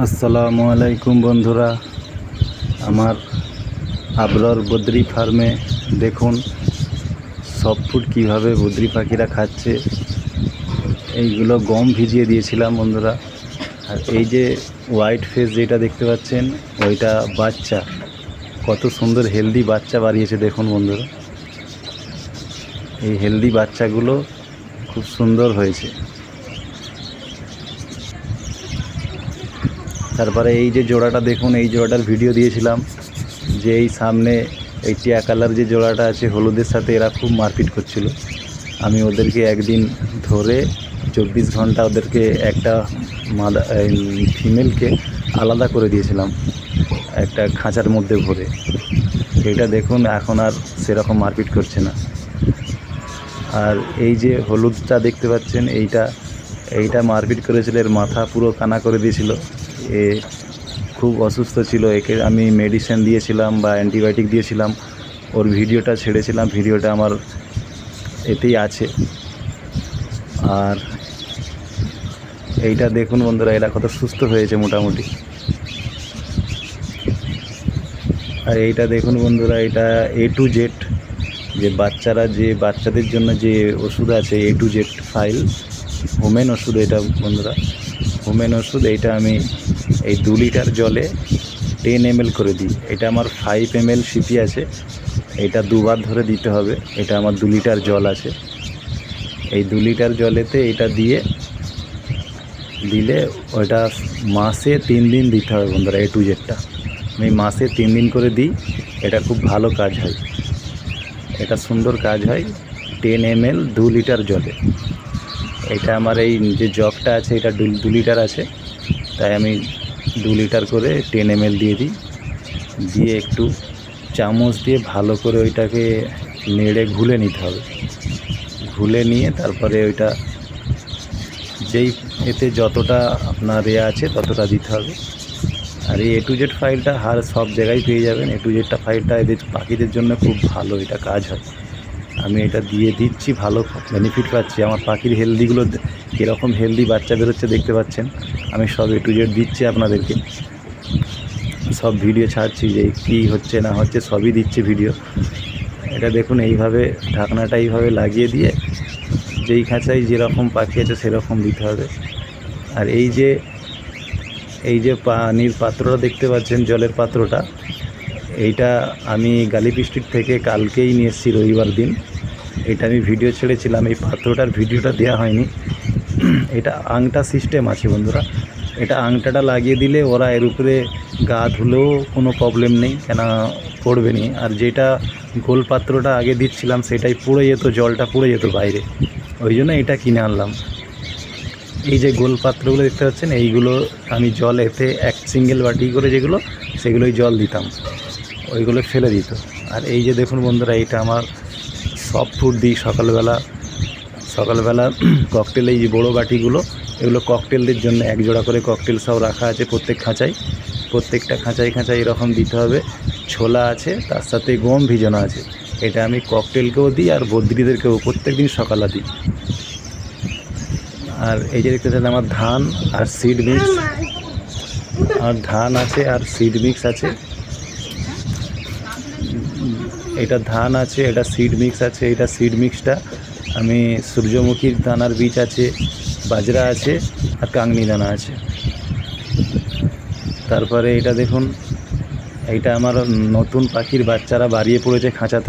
আসসালামু আলাইকুম বন্ধুরা, আমার আবরার বদ্রি ফার্মে দেখুন সফট ফুড কীভাবে বদ্রি পাখিরা খাচ্ছে। এইগুলো গম ভিজিয়ে দিয়েছিলাম বন্ধুরা। আর এই যে হোয়াইট ফেস যেটা দেখতে পাচ্ছেন ওইটা বাচ্চা, কত সুন্দর হেলদি বাচ্চা বাড়িয়েছে দেখুন বন্ধুরা। এই হেলদি বাচ্চাগুলো খুব সুন্দর হয়েছে। তারপরে এই যে জোড়াটা দেখুন, এই জোড়াটার ভিডিও দিয়েছিলাম যে এই সামনে এই টিয়া কালার যে জোড়াটা আছে হলুদের সাথে এরা খুব মারপিট করছিল। আমি ওদেরকে একদিন ধরে 24 ঘন্টা ওদেরকে একটা ফিমেলকে আলাদা করে দিয়েছিলাম একটা খাঁচার মধ্যে ভরে। এটা দেখুন এখন আর সেরকম মারপিট করছে না। আর এই যে হলুদটা দেখতে পাচ্ছেন এইটা মারপিট করেছিল, এর মাথা পুরো কানা করে দিয়েছিল। এ খুব অসুস্থ ছিল, একে আমি মেডিসিন দিয়েছিলাম বা অ্যান্টিবায়োটিক দিয়েছিলাম। ওর ভিডিওটা ছেড়েছিলাম, ভিডিওটা আমার এতেই আছে। আর এইটা দেখুন বন্ধুরা, এরা কত সুস্থ হয়েছে মোটামুটি। আর এইটা দেখুন বন্ধুরা, এটা A to Z যে বাচ্চাদের জন্য যে ওষুধ আছে A to Z file, Homen ওষুধ এটা বন্ধুরা, হোমেন ওষুধ। এইটা আমি এই 2 লিটার জলে 10 ml করে দিই। এটা আমার 5 ml সিপি আছে, এটা দুবার ধরে দিতে হবে। এটা আমার 2 লিটার জল আছে, এই 2 লিটার জলেতে এটা দিলে ওইটা মাসে 3 দিন দিতে হবে বন্ধুরা। A to Zটা আমি মাসে 3 দিন করে দিই। এটা খুব ভালো কাজ হয়, এটা সুন্দর কাজ হয়। 10 ml 2 লিটার জলে। এটা আমার এই যে জগটা আছে এটা 2 লিটার আছে, তাই আমি 2 লিটার করে 10 ml দিয়ে দিই। দিয়ে একটু চামচ দিয়ে ভালো করে ওইটাকে নেড়ে ঘুলে নিতে হবে। ঘুলে নিয়ে তারপরে ওইটা যেই এতে যতটা আপনার আছে ততটা দিতে হবে। আর এই A to Z ফাইলটা সব জায়গায় পেয়ে যাবেন। A to Zটা ফাইলটা এদের পাখিদের জন্য খুব ভালো, এটা কাজ হয়। আমি এটা দিয়ে দিচ্ছি, ভালো বেনিফিট পাচ্ছি। আমার পাখির হেলদিগুলো কীরকম হেলদি বাচ্চা বেরোচ্ছে দেখতে পাচ্ছেন। আমি সব A to Z দিচ্ছি আপনাদেরকে, সব ভিডিও ছাড়ছি যে কী হচ্ছে না হচ্ছে সবই দিচ্ছি ভিডিও। এটা দেখুন এইভাবে ঢাকনাটা এইভাবে লাগিয়ে দিয়ে যেই খাঁচায় যেরকম পাখি আছে সেরকম দিতে হবে। আর এই যে পানির পাত্রটা দেখতে পাচ্ছেন, জলের পাত্রটা, এইটা আমি গালিব স্ট্রিট থেকে কালকেই নিয়ে এসেছি রবিবার দিন। এটা আমি ভিডিও ছেড়েছিলাম, এই পাত্রটার ভিডিওটা দেওয়া হয়নি। এটা আংটা সিস্টেম আছে বন্ধুরা, এটা আংটাটা লাগিয়ে দিলে ওরা এর উপরে গা ধুলেও কোনো প্রবলেম নেই, কেন পড়বে নি। আর যেটা গোল পাত্রটা আগে দিচ্ছিলাম সেটাই পড়ে যেত, জলটা পড়ে যেত বাইরে, ওই জন্য এটা কিনে আনলাম। এই যে গোল পাত্রগুলো দেখতে পাচ্ছেন, এইগুলো আমি জল এতে এক সিঙ্গেল বাটি করে যেগুলো সেগুলোই জল দিতাম, ওইগুলো ফেলে দিত। আর এই যে দেখুন বন্ধুরা, এইটা আমার সফট ফুড দিই সকালবেলা ককটেল। এই যে বড়ো বাটিগুলো এগুলো ককটেলদের জন্য, এক জোড়া করে ককটেল সব রাখা আছে প্রত্যেকটা খাঁচায় এরকম দিতে হবে। ছোলা আছে, তার সাথে গম ভিজানো আছে। এটা আমি ককটেলকেও দিই আর বদ্রিদেরকেও প্রত্যেক দিন সকালে দিই। আর এই যে দেখতে চান আমার ধান আর সিড মিক্স, আর ধান আছে আর সিড মিক্স আছে। এটা ধান আছে, এটা সিড মিক্স আছে। এটা সিড মিক্সটা আমি সূর্যমুখীর দানার বীজ আছে, বাজরা আছে আর কাংনি দানা আছে। তারপরে এটা দেখুন, এইটা আমার নতুন পাখির বাচ্চারা বাড়িয়ে পড়েছে খাঁচা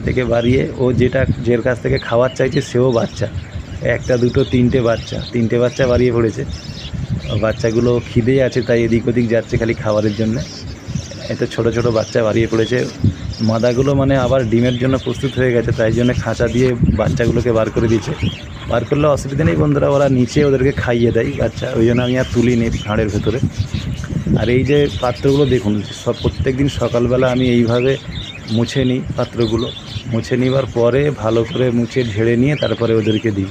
থেকে বাড়িয়ে। ও যের কাছ থেকে খাওয়ার চাইছে সেও বাচ্চা, একটা দুটো তিনটে বাচ্চা বাড়িয়ে পড়েছে। বাচ্চাগুলো খিদে আছে তাই এদিক ওদিক যাচ্ছে খালি খাবারের জন্য। এতে ছোট বাচ্চা বাড়িয়ে পড়েছে। মাদাগুলো মানে আবার ডিমের জন্য প্রস্তুত হয়ে গেছে, তাই জন্য খাঁচা দিয়ে বাচ্চাগুলোকে বার করে দিয়েছে। বার করলে অসুবিধা নেই বন্ধুরা, ওরা নিচে ওদেরকে খাইয়ে দেয় বাচ্চা, ওই জন্য আমি আর তুলি নিই ঘাড়ের ভেতরে। আর এই যে পাত্রগুলো দেখুন, সব প্রত্যেক দিন সকালবেলা আমি এইভাবে মুছে নিই পাত্রগুলো। মুছে নেবার পরে ভালো করে মুছে ঝেড়ে নিয়ে তারপরে ওদেরকে দিই।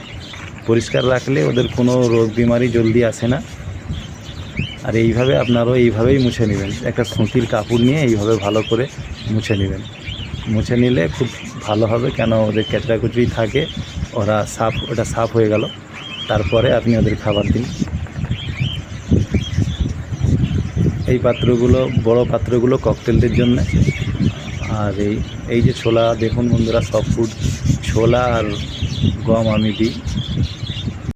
পরিষ্কার রাখলে ওদের কোনো রোগ বিমারি জলদি আসে না। আর এইভাবে আপনারাও এইভাবেই মুছে নেবেন, একটা সুতির কাপড় নিয়ে এইভাবে ভালো করে মুছে নেবেন। মুছে নিলে খুব ভালো হবে, কেন ওদের কেচড়াকুচড়ি থাকে, ওটা সাফ হয়ে গেল। তারপরে আপনি ওদের খাবার দিন। এই পাত্রগুলো, বড় পাত্রগুলো ককটেলদের জন্য। আর এই যে ছোলা দেখুন বন্ধুরা, সব ফুড ছোলা আর গম আমি দিই।